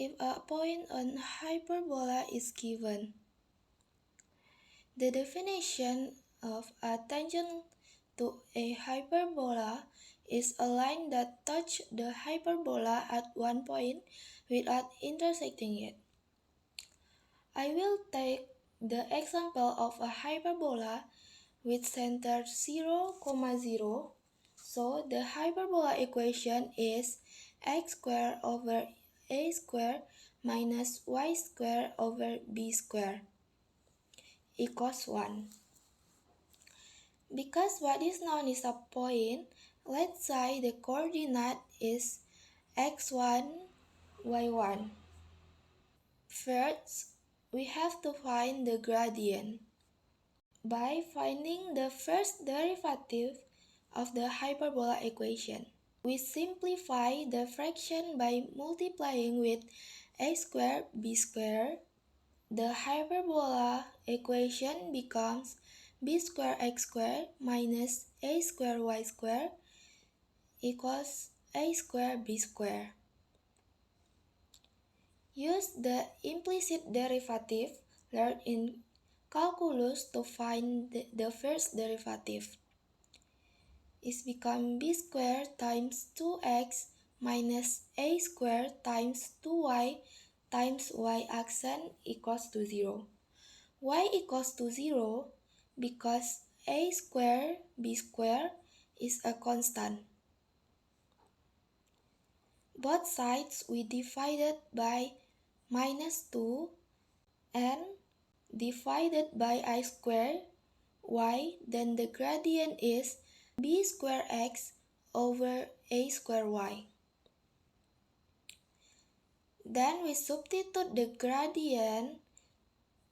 if a point on hyperbola is given. The definition of a tangent to a hyperbola is a line that touches the hyperbola at one point without intersecting it. I will take the example of a hyperbola with center 0, 0. So the hyperbola equation is x squared over a squared minus y squared over b squared equals 1. Because what is known is a point, let's say the coordinate is x1, y1. First, we have to find the gradient. By finding the first derivative of the hyperbola equation, we simplify the fraction by multiplying with a squared b squared. The hyperbola equation becomes b squared x squared minus a squared y squared equals a squared b squared. Use the implicit derivative learned in calculus to find the first derivative. It becomes b squared times 2x minus a squared times 2y times y accent equals to 0. Y equals to 0 because a squared b squared is a constant. Both sides we divided by minus 2 and divided by I squared y, then the gradient is b squared x over a squared y. Then we substitute the gradient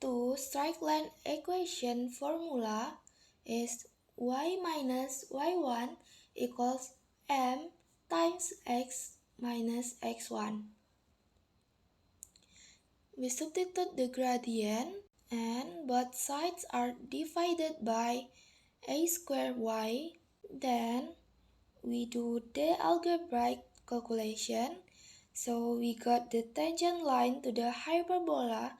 to straight line equation formula is y minus y1 equals m times x minus x1. We substitute the gradient and both sides are divided by a squared y. Then we do the algebraic calculation. So we got the tangent line to the hyperbola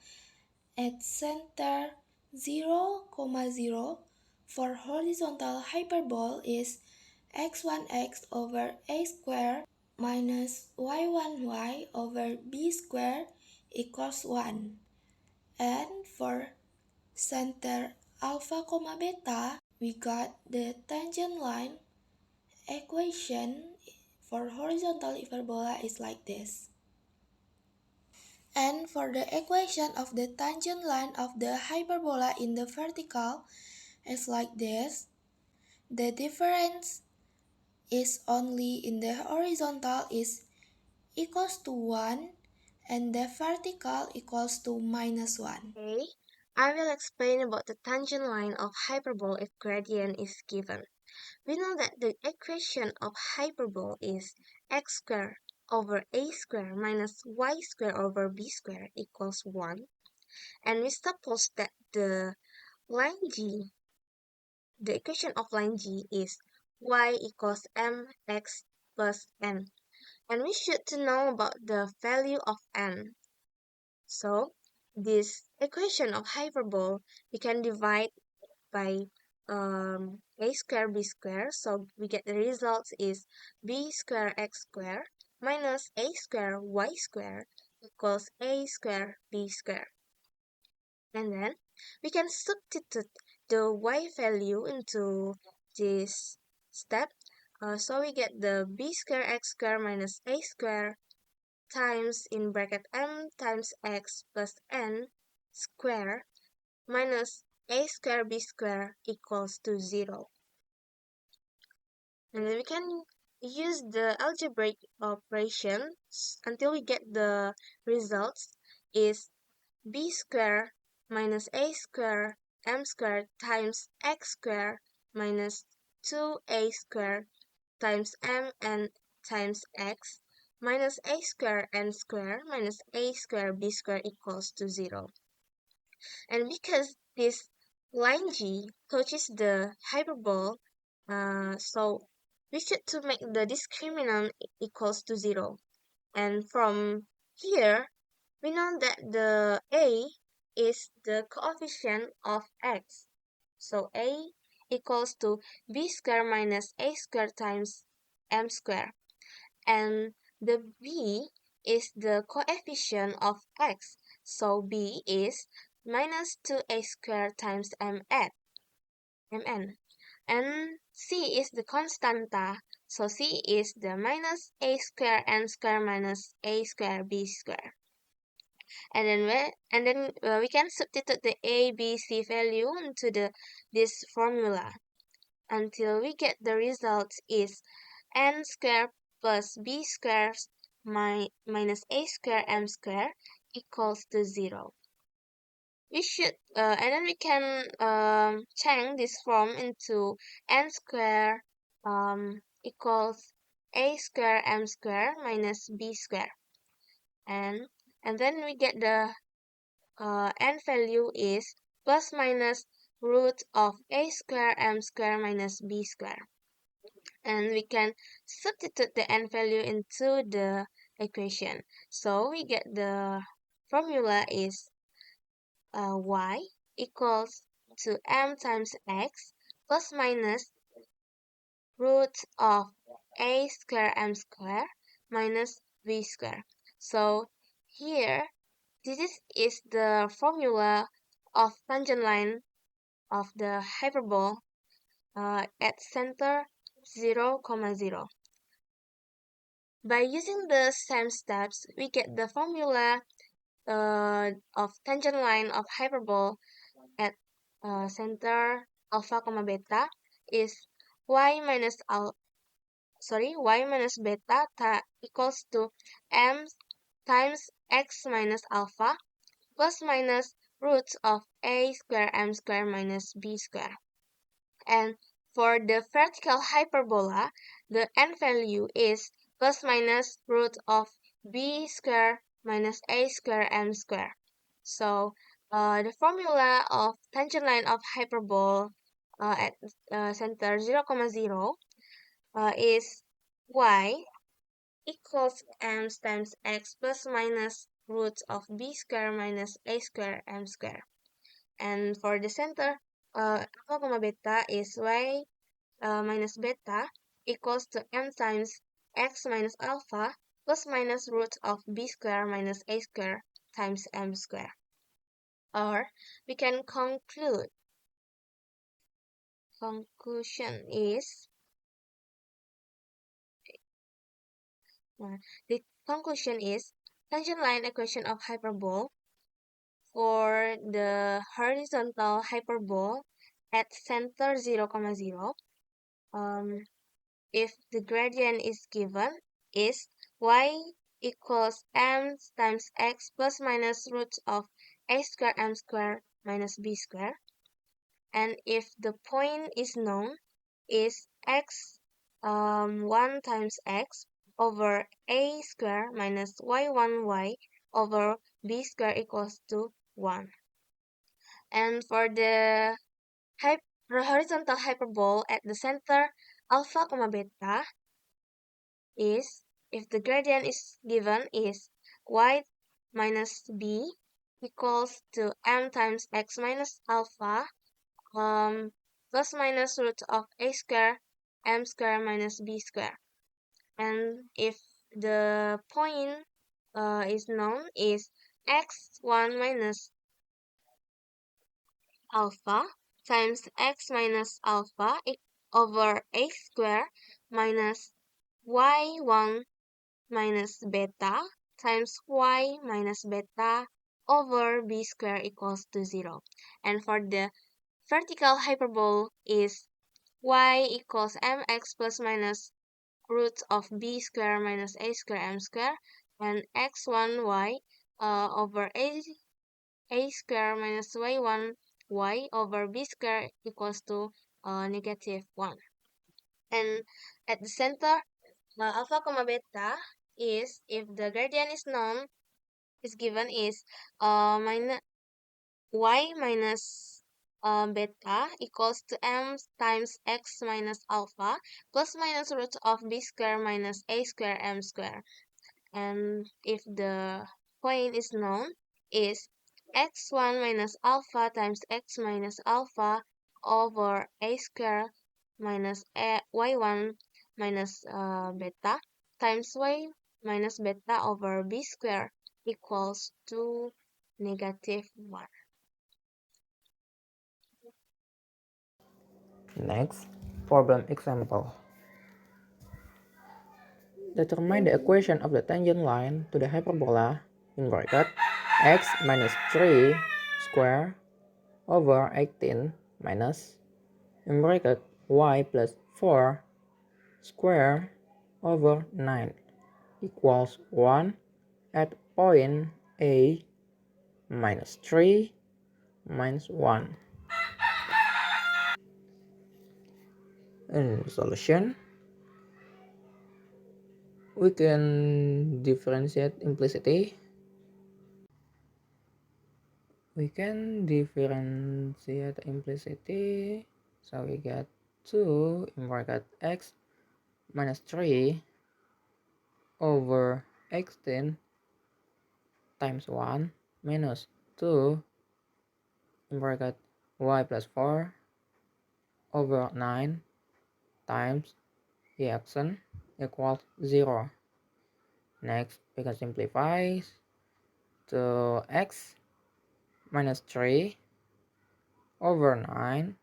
at center 0, 0 for horizontal hyperbole is x1x over a squared minus y1y over b squared equals 1. And for center alpha, beta, we got the tangent line equation for horizontal hyperbola is like this. And for the equation of the tangent line of the hyperbola in the vertical is like this. The difference is only in the horizontal is equals to 1 and the vertical equals to minus 1. Okay, I will explain about the tangent line of hyperbole if gradient is given. We know that the equation of hyperbole is x squared over a squared minus y squared over b squared equals 1. And we suppose that the line G, the equation of line G is y equals mx plus n. And we should to know about the value of n. So this equation of hyperbole we can divide by a squared b squared. So we get the result is b squared x squared minus a squared y squared equals a squared b squared. And then we can substitute the y value into this step. So we get the b squared x squared minus a squared times in bracket m times x plus n square minus a squared b squared equals to 0. And then we can use the algebraic operations until we get the results is b squared minus a squared m squared times x squared minus 2a squared times m and times x minus a squared n squared minus a squared b squared equals to 0. And because this line G touches the hyperbole, so we should to make the discriminant equals to 0. And from here, We know that the A is the coefficient of x. So A equals to b square minus a square times m square. And the B is the coefficient of x. So B is minus 2a square times mn. And C is the constanta. So C is the minus a square n square minus a square b square. And then we can substitute the a, b, c value into this formula until we get the result is n square plus b square minus a square m square equals to 0. We should and then we can change this form into n square equals a square m square minus b square, and then we get the n value is plus minus root of a square m square minus b square. And we can substitute the n value into the equation. So we get the formula is y equals to m times x plus minus root of a square m square minus b square. So here, this is the formula of tangent line of the hyperbole at center 0, 0. By using the same steps, we get the formula of tangent line of hyperbole at center alpha, beta is y minus beta equals to m times x minus alpha plus minus roots of a square m square minus b square. And for the vertical hyperbola, the n value is plus minus root of b square minus a square m square. So the formula of tangent line of hyperbole at center 0, 0 is y equals m times x plus minus root of b square minus a square m square. And for the center alpha, beta is y minus beta equals to m times x minus alpha plus minus root of b square minus a square times m square. Or we can conclusion is the conclusion is tangent line equation of hyperbole for the horizontal hyperbole at center 0, 0. If the gradient is given is y equals m times x plus minus root of a square m square minus b square. And if the point is known is x 1 times x over a square minus y1 y over b square equals to 1. And for the horizontal hyperbole at the center alpha, beta is, if the gradient is given is y minus b equals to m times x minus alpha plus minus root of a square m square minus b square. And if the point is known is x1 minus alpha times x minus alpha over a square minus y1 minus beta times y minus beta over b square equals to 0. And for the vertical hyperbole is y equals mx plus minus root of b square minus a square m square and x1 y over a square minus y1 y over b square equals to negative 1. And at the center alpha, beta is, if the gradient is known, is given is minus y minus beta equals to m times x minus alpha plus minus root of b square minus a square m square. And if the point is known is x1 minus alpha times x minus alpha over a square minus y1 minus beta times y minus beta over b square equals to -1. Next, problem example. Determine the equation of the tangent line to the hyperbola in bracket x minus 3 square over 18 minus in bracket y plus 4 square over 9 equals 1 at point A minus 3 minus 1. In solution, we can differentiate implicity. So we get 2 in bracket x minus 3 over 18 times 1 minus 2 in bracket y plus 4 over 9 times the action equals 0. Next, we can simplify to x minus 3 over 9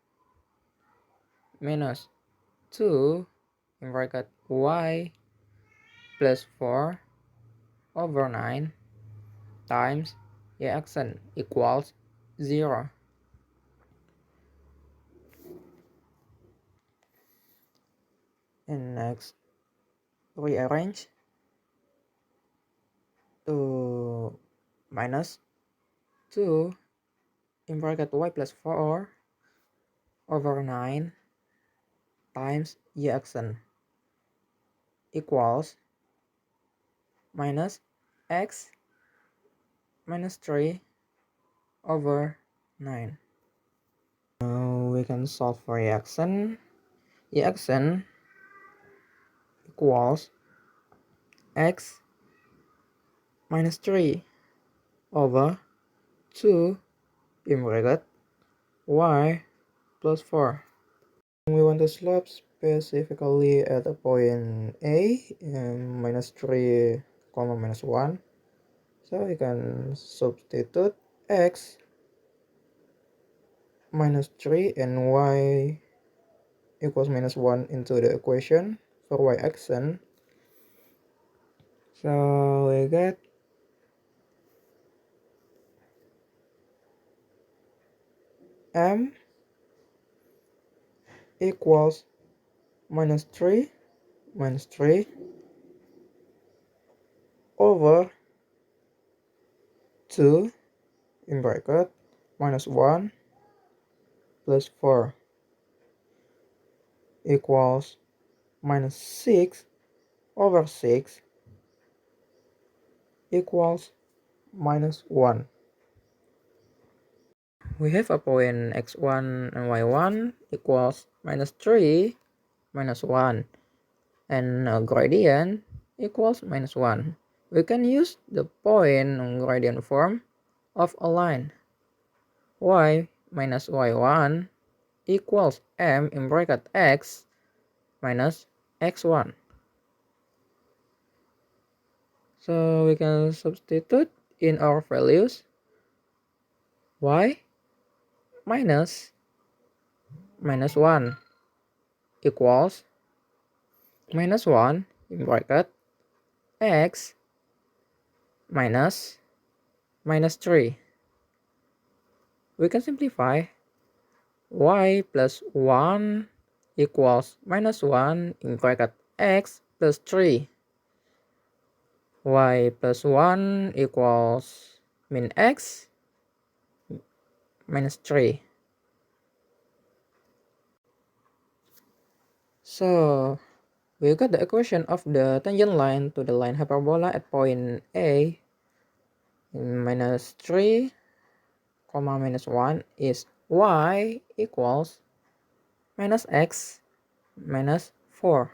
minus 2 in bracket y plus 4 over 9 times the action equals 0. And next, rearrange to minus 2 in bracket y plus 4 over 9 times y action equals minus x minus 3 over 9. Now we can solve for y action. Y action equals x minus 3 over 2 in bracket y plus 4. We want to slope specifically at a point A and minus 3 comma minus 1. So we can substitute x minus 3 and y equals minus 1 into the equation for y action. So we get m equals minus 3 over 2 in bracket minus 1 plus 4 equals minus 6 over 6 equals minus 1. We have a point x1 and y1 equals minus 3 minus 1 and a gradient equals minus 1. We can use the point gradient form of a line y minus y1 equals m in bracket x minus x1. So we can substitute in our values y minus 1 equals minus 1 in bracket x minus 3. We can simplify y plus 1 equals minus 1 in bracket x plus 3. Y plus 1 equals min x minus 3. So we got the equation of the tangent line to the line hyperbola at point A minus 3 comma minus 1 is y equals minus x minus 4.